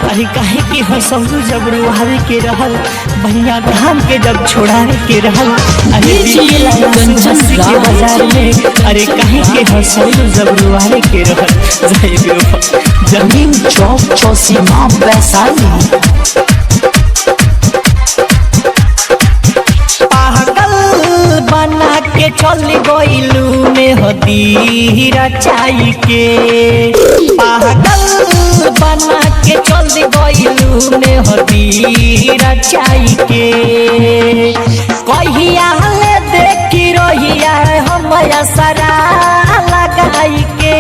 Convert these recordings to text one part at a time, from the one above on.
अरे काहे के हंसलू जब रुआवे के रहल भैया धाम के जब छोड़ावे के रहल। अरे हंसी के बाजार में अरे काहे के हंसलू जब रुआवे के रहल। जमीन चौक चौसीमा वैशाली। पागल बना के चल गइलू में हदी रचाई के। पागल बना के चल गइलू में हदी रचाई के। कहिया ले देखी रहिया हम असरा लगाई के।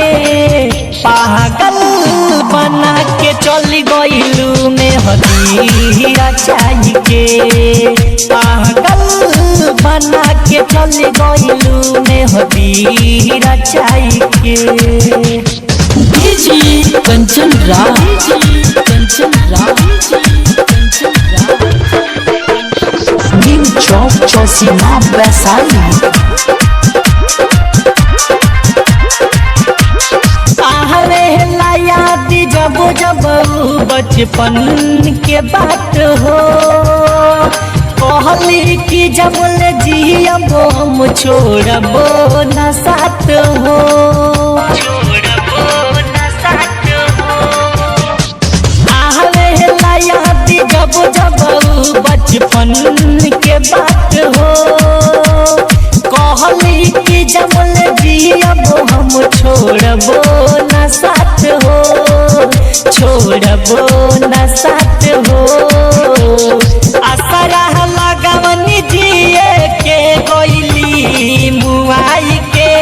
पागल बना के चल गइलू में हदी रचाई के। पागल बना के चल गइलू में हदी रचाई के। कंचन राज नीम चौक चौसीमा वैशाली। याद जब जब बचपन के बात हो। कहली कि जब ले जियब हम छोड़बो न साथ हो। याद जब जब बचपन के बात हो। कहली कि जब ले जियब हम छोड़बो न साथ हो। छोड़बो न साथ हो। असरा लगवनी जिए के गइली मुआई के।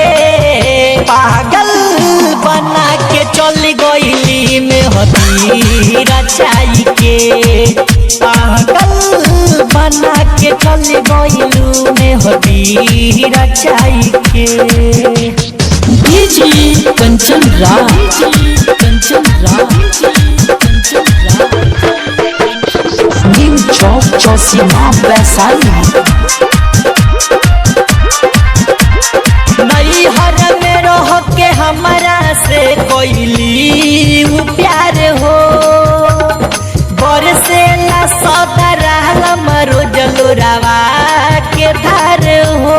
पागल बना के चल गइली में हदी रचाई के। पागल बना के चल गइलू में हदी रचाई के। कंचन राज नीम चौक चौसीमा वैशाली। नैहर में रह के हमारा से कोइली प्यार हो। बरसे ला सदा रहला मरो जलोरावा के धार हो।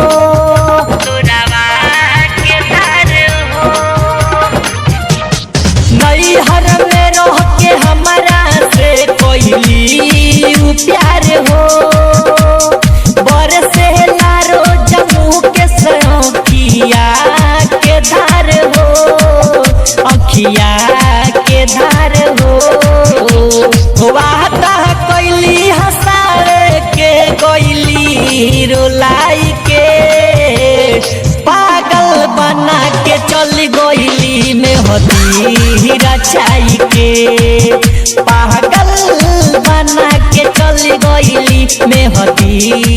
नैहर में रह के हमारा से कोइली प्यार हो। बरसे ला रोज मुँह के सखिया के धार हो। अखिया के धार हो। वादा कैली हंसावे के गइली रुलाई के। पागल बना के चल गइली में हदी रचाई के। पागल बना के चल गइली में हदी